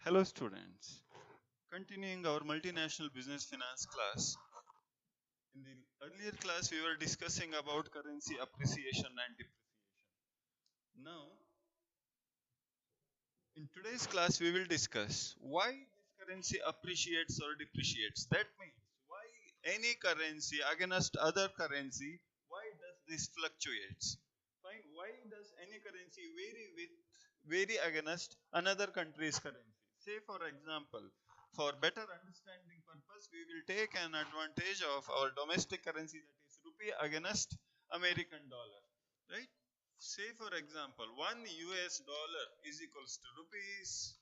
Hello students, continuing our multinational business finance class. In the earlier class we were discussing about currency appreciation and depreciation. Now in today's class we will discuss why this currency appreciates or depreciates. That means why any currency against other currency, why does this fluctuates? Fine, why does any currency vary against another country's currency? Say for example, for better understanding purpose, we will take an advantage of our domestic currency, that is rupee against American dollar. Right? Say for example, 1 US dollar is equals to rupees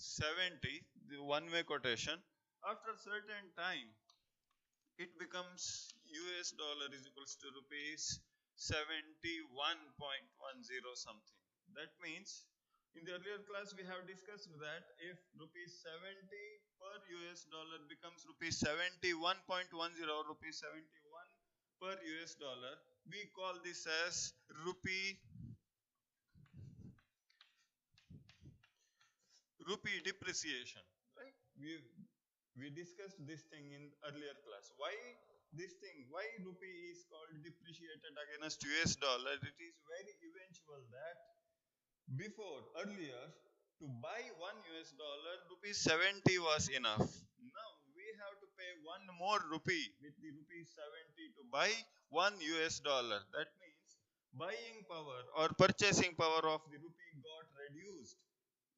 70, the one way quotation. After certain time, it becomes US dollar is equals to rupees 71.10 something. That means in the earlier class we have discussed that if rupees 70 per US dollar becomes rupees 71.10 or rupees 71 per US dollar, we call this as rupee depreciation, right? We discussed this thing in earlier class. Why rupee is called depreciated against US dollar? It is very eventual that before earlier to buy 1 US dollar rupees 70 was enough. Now we have to pay one more rupee with the rupees 70 to buy 1 US dollar. That means buying power or purchasing power of the rupee got reduced.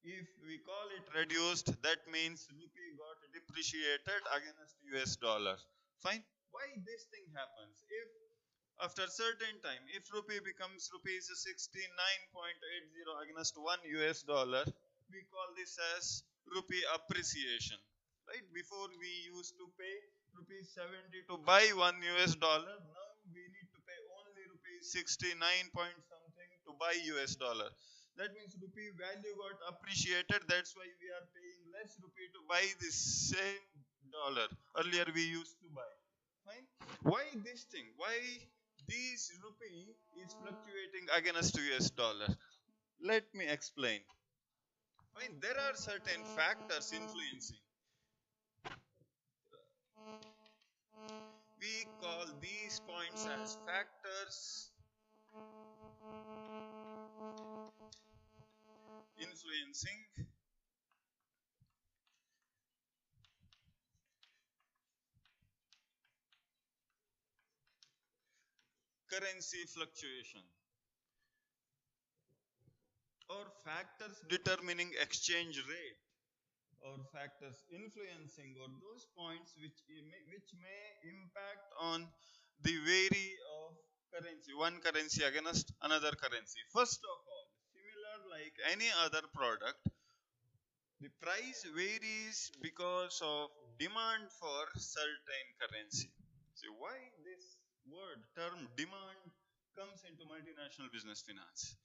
If we call it reduced, that means rupee got depreciated against US dollar. Fine. Why this thing happens? If after certain time, if rupee becomes rupees 69.80 against 1 US dollar, we call this as rupee appreciation. Right? Before we used to pay rupees 70 to buy 1 US dollar. Now we need to pay only rupees 69 point something to buy US dollar. That means rupee value got appreciated. That's why we are paying less rupee to buy the same dollar. Earlier we used to buy. Fine. Why this thing? Why this rupee is fluctuating against US dollar? Let me explain. Fine. There are certain factors influencing. We call these points as factors influencing currency fluctuation, or factors determining exchange rate, or factors influencing, or those points which may impact on the vary of currency, one currency against another currency. First of all, similar like any other product, the price varies because of demand for certain currency. See why this word term demand comes into multinational business finance.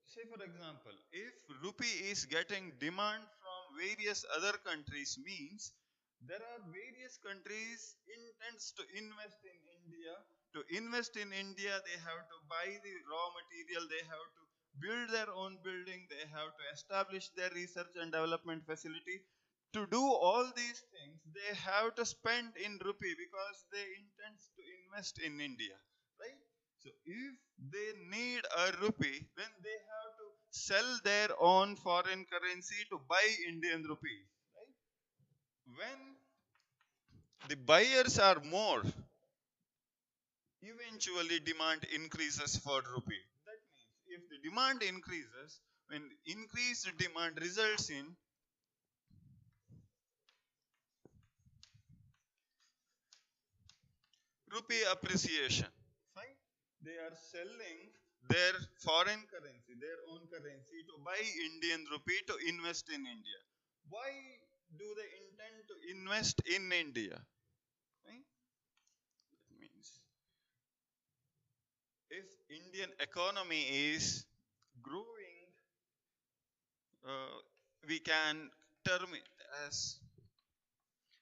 Say for example, if rupee is getting demand from various other countries, means there are various countries intends to invest in India. To invest in India, they have to buy the raw material, they have to build their own building, they have to establish their research and development facility. To do all these things, they have to spend in rupee because they intend to invest in India, right? So if they need a rupee, then they have to sell their own foreign currency to buy Indian rupees, right? When the buyers are more, eventually demand increases for rupee. That means if the demand increases, when increased demand results in rupee appreciation. Fine. They are selling their foreign currency, their own currency, to buy Indian rupee to invest in India. Why do they intend to invest in India? Fine. That means if Indian economy is growing, uh, we can term it as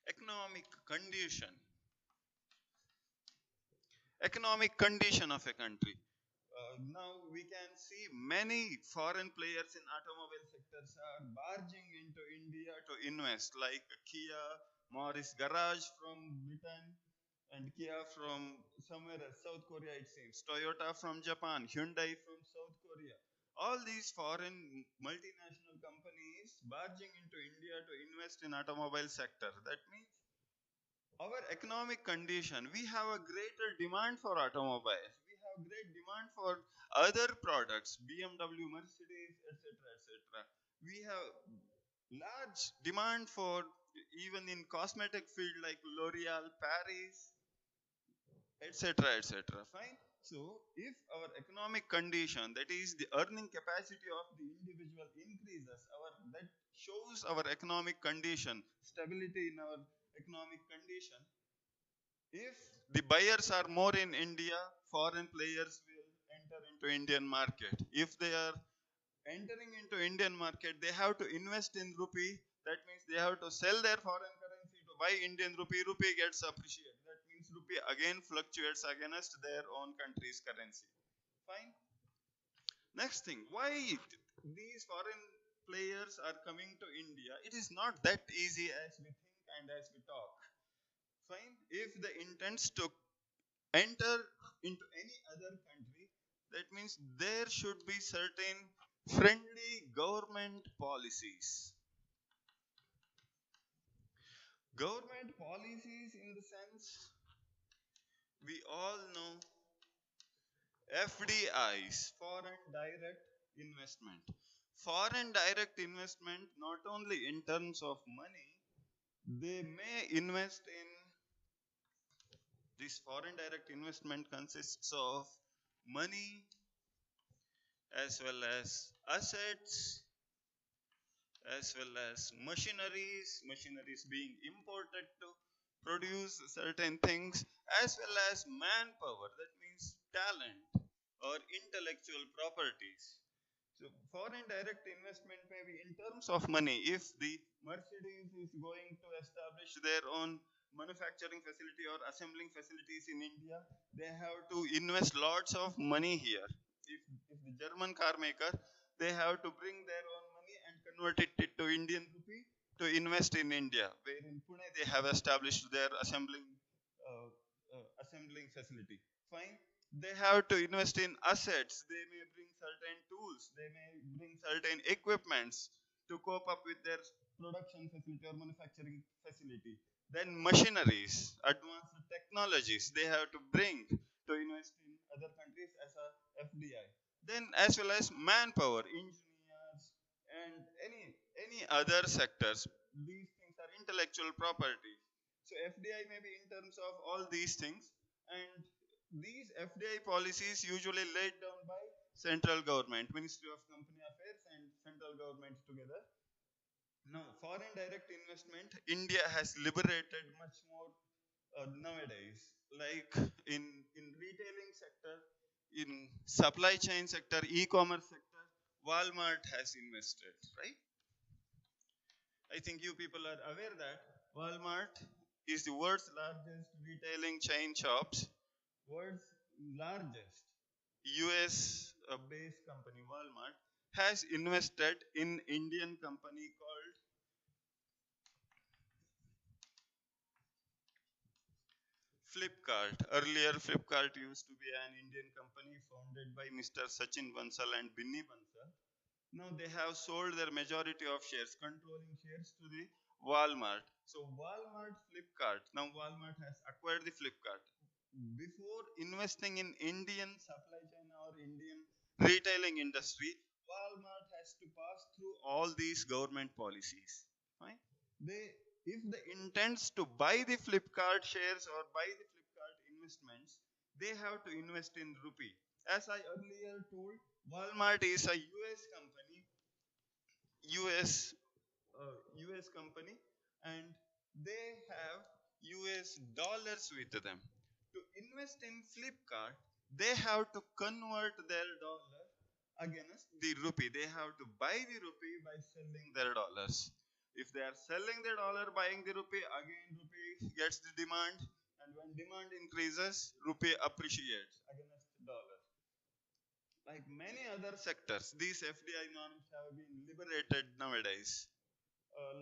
economic condition, economic condition of a country. Now we can see many foreign players in automobile sectors are barging into to invest, like Kia, Morris Garage from Britain, and Kia from somewhere else, South Korea it seems, Toyota from Japan, Hyundai from South Korea. All these foreign multinational companies barging into India to invest in automobile sector. That means our economic condition, we have a greater demand for automobiles. We have great demand for other products, BMW, Mercedes, etc., etc. We have large demand for even in cosmetic field like L'Oreal, Paris, etc., etc. Fine. So, if our economic condition, that is the earning capacity of the individual increases, that shows our economic condition, stability in our economic condition. If the buyers are more in India, foreign players will enter into Indian market. If they are entering into Indian market, they have to invest in rupee. That means they have to sell their foreign currency to buy Indian rupee. Rupee gets appreciated. That means rupee again fluctuates against their own country's currency. Fine. Next thing, why these foreign players are coming to India? It is not that easy as we think and as we talk. Fine. If the intents to enter into any other country, that means there should be certain friendly government policies. Government policies in the sense, we all know FDIs, foreign direct investment. Foreign direct investment, not only in terms of money, they may invest in this foreign direct investment consists of money as well as assets, as well as machineries being imported to produce certain things, as well as manpower, that means talent or intellectual properties. So foreign direct investment may be in terms of money. If the Mercedes is going to establish their own manufacturing facility or assembling facilities in India, they have to invest lots of money here. If the German car maker, they have to bring their own money and convert it to Indian rupee to invest in India, where in Pune they have established their assembling facility. Fine. They have to invest in assets. They may bring certain tools. They may bring certain equipments to cope up with their production facility or manufacturing facility. Then machineries, advanced technologies, they have to bring to invest in other countries as a FDI. Then as well as manpower, engineers, and any other sectors. These things are intellectual property. So FDI may be in terms of all these things, and these FDI policies usually laid down by central government, Ministry of Company Affairs and central government together. Now, foreign direct investment, India has liberated much more nowadays. Like in retailing sector, in supply chain sector, e-commerce sector, Walmart has invested, right? I think you people are aware that Walmart is the world's largest retailing chain shops, world's largest US based company, Walmart, has invested in Indian company called Flipkart. Earlier, Flipkart used to be an Indian company founded by Mr. Sachin Bansal and Binny Bansal. Now they have sold their majority of shares, controlling shares to the Walmart. So Walmart, Flipkart. Now Walmart has acquired the Flipkart. Before investing in Indian supply chain or Indian retailing industry, Walmart has to pass through all these government policies. Right? If they intends to buy the Flipkart shares or buy the Flipkart investments, they have to invest in rupee. As I earlier told, Walmart is a US company, US US company, and they have US dollars with them. To invest in Flipkart, they have to convert their dollar against the rupee. They have to buy the rupee by selling their dollars. If they are selling the dollar, buying the rupee, again rupee gets the demand, and when demand increases, rupee appreciates against dollar. Like many other sectors, these FDI norms have been liberated nowadays.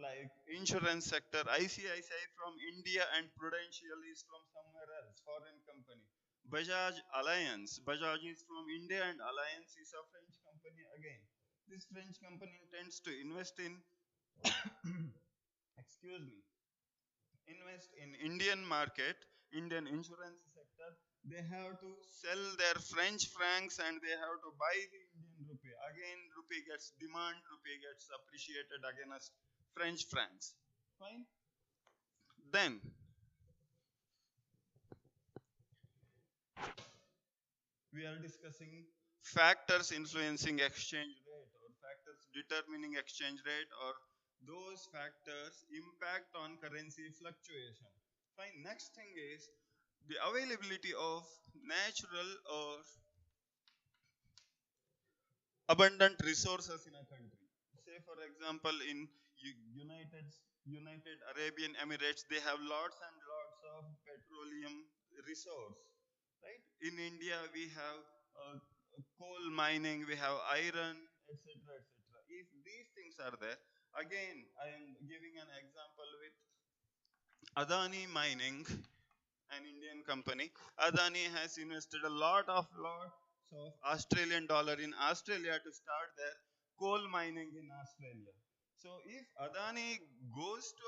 Like like insurance sector, ICICI from India and Prudential is from somewhere else, foreign company. Bajaj Alliance, Bajaj is from India and Alliance is a French company again. This French company intends to invest in, excuse me, invest in Indian market, Indian insurance sector. They have to sell their French francs and they have to buy the Indian rupee. Again, rupee gets demand, rupee gets appreciated against French francs. Fine. Then we are discussing factors influencing exchange rate or factors determining exchange rate or those factors impact on currency fluctuation. Fine. Next thing is the availability of natural or abundant resources in a country. Say, for example, in United United Arabian Emirates, they have lots and lots of petroleum resource. Right? In India, we have coal mining, we have iron, etc., etc. If these things are there, again, I am giving an example with Adani Mining, an Indian company. Adani has invested a lots of Australian dollar in Australia to start their coal mining in Australia. So if Adani goes to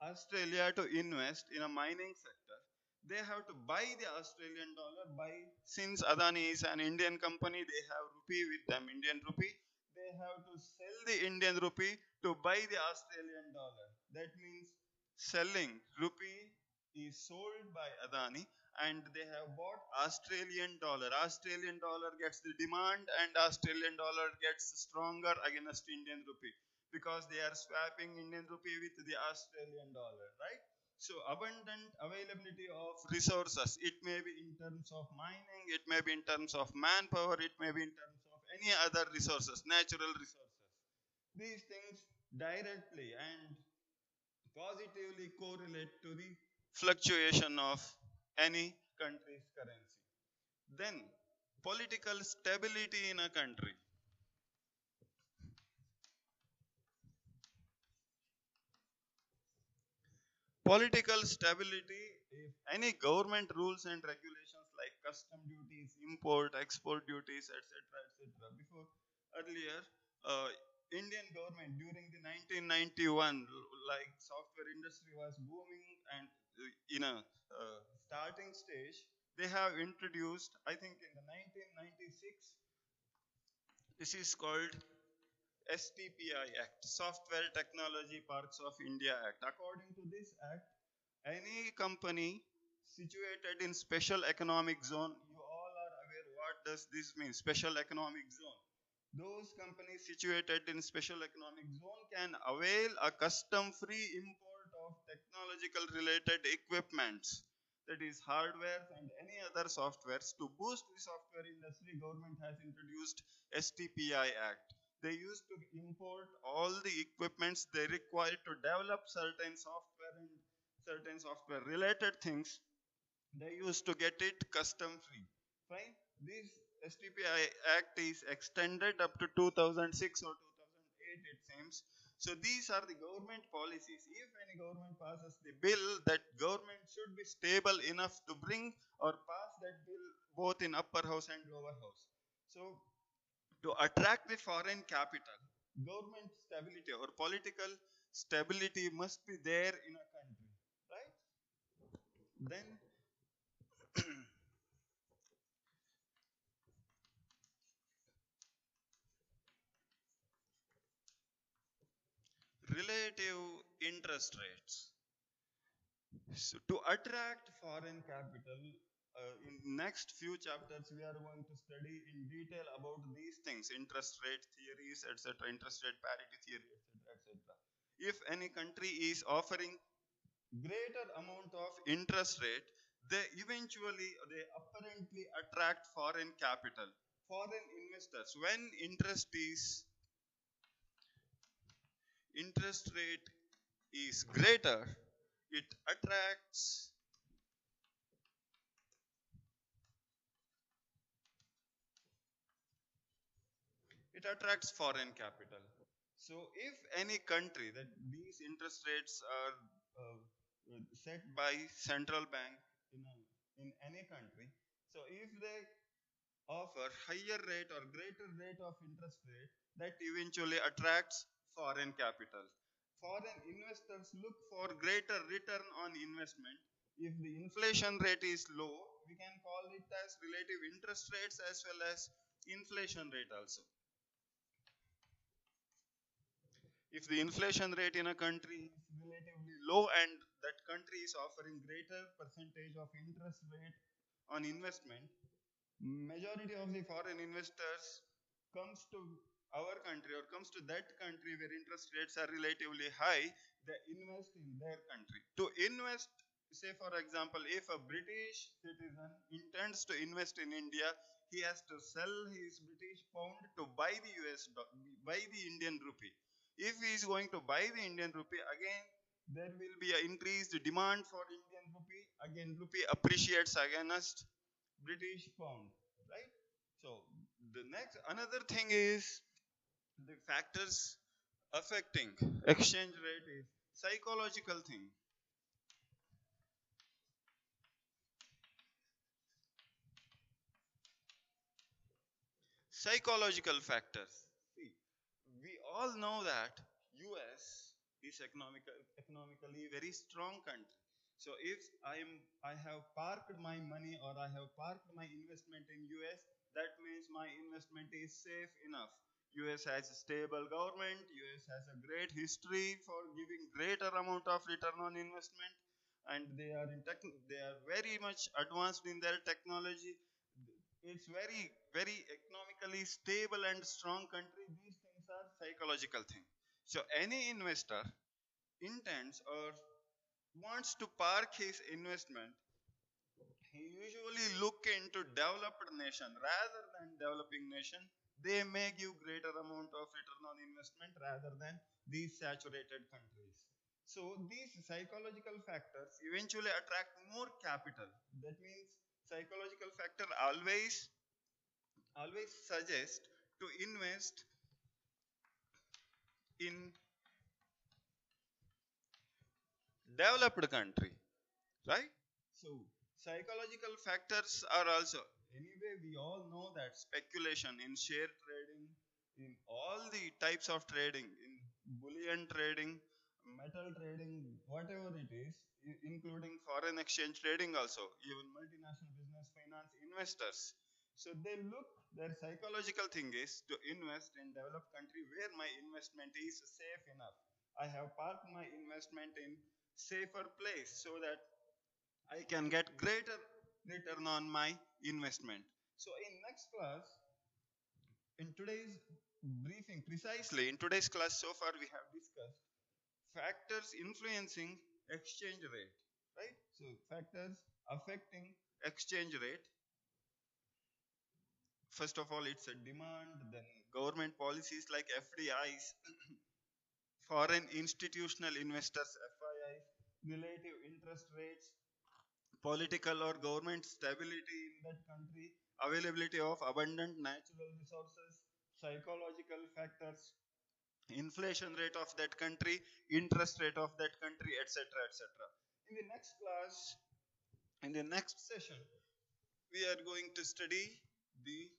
Australia to invest in a mining sector, they have to buy the Australian dollar. Since Adani is an Indian company, they have rupee with them, Indian rupee. They have to sell the Indian rupee to buy the Australian dollar. That means selling rupee is sold by Adani and they have bought Australian dollar. Australian dollar gets the demand and Australian dollar gets stronger against Indian rupee because they are swapping Indian rupee with the Australian dollar, right? So abundant availability of resources. It may be in terms of mining, it may be in terms of manpower, it may be in terms of any other resources, natural resources. These things directly and positively correlate to the fluctuation of any country's currency. Then, political stability in a country. Political stability, if any government rules and regulations like custom duties, import, export duties, etc., etc. Before earlier, Indian government during the 1991, like software industry was booming and in a starting stage, they have introduced, I think in the 1996, this is called STPI Act, Software Technology Parks of India Act. According to this act, any company situated in special economic zone, you all are aware what does this mean, special economic zone. Those companies situated in special economic zone can avail a custom-free import of technological related equipments, that is hardware and any other softwares. To boost the software industry, government has introduced STPI Act. They used to import all the equipments they require to develop certain software related things. They used to get it custom free. Fine. This STPI Act is extended up to 2006 or 2008, it seems. So these are the government policies. If any government passes the bill, that government should be stable enough to bring or pass that bill both in upper house and lower house. So to attract the foreign capital, government stability or political stability must be there in a country, right? Then relative interest rates. So to attract foreign capital, in next few chapters we are going to study in detail about these things, interest rate theories, etc., interest rate parity theory, etc., etc. If any country is offering greater amount of interest rate, they apparently attract foreign capital, foreign investors. When interest rate is greater, it attracts foreign capital. So if any country that these interest rates are set by central bank in any country, so if they offer higher rate or greater rate of interest rate, that eventually attracts foreign capital. Foreign investors look for greater return on investment. If the inflation rate is low, we can call it as relative interest rates as well as inflation rate also. If the inflation rate in a country is relatively low and that country is offering greater percentage of interest rate on investment, majority of the foreign investors comes to our country or comes to that country where interest rates are relatively high. They invest in their country. To invest, say for example, if a British citizen intends to invest in India, he has to sell his British pound to buy the buy the Indian rupee. If he is going to buy the Indian rupee, again there will be an increased demand for Indian rupee. Again, rupee appreciates against British pound, right? So the next another thing is the factors affecting exchange rate is psychological thing. Psychological factors. See, we all know that US is economically very strong country. So if I have parked my money or I have parked my investment in US, that means my investment is safe enough. US has a stable government, US has a great history for giving greater amount of return on investment, and they are they are very much advanced in their technology. It's very economically stable and strong country. These things are psychological thing. So any investor intends or wants to park his investment, he usually look into developed nation rather than developing nation. They may give greater amount of return on investment rather than these saturated countries. So these psychological factors eventually attract more capital. That means psychological factor always suggest to invest in developed country, right? So psychological factors are also, anyway we all know that speculation in share trading, in all the types of trading, in bullion trading, metal trading, whatever it is, including foreign exchange trading also, even multinational business finance investors, so they look, their psychological thing is to invest in developed country where my investment is safe enough. I have parked my investment in safer place so that I can get greater return on my investment. So in next class, in today's briefing, precisely in today's class so far we have discussed factors influencing exchange rate, right? So factors affecting exchange rate. First of all, it's a demand, then government policies like FDIs, foreign institutional investors, FIIs, relative interest rates, political or government stability in that country, availability of abundant natural resources, psychological factors, inflation rate of that country, interest rate of that country, etc. etc. In the next class, in the next session, we are going to study the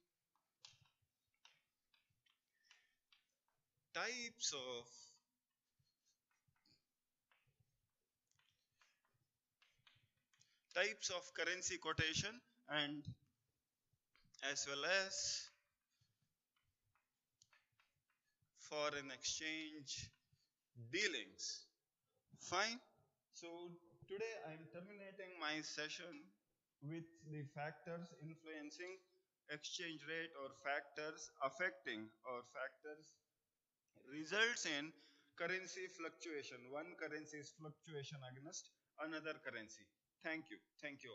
types of currency quotation and as well as foreign exchange dealings. Fine. So today I am terminating my session with the factors influencing exchange rate or factors affecting or factors results in currency fluctuation. One currency's fluctuation against another currency. Thank you. Thank you.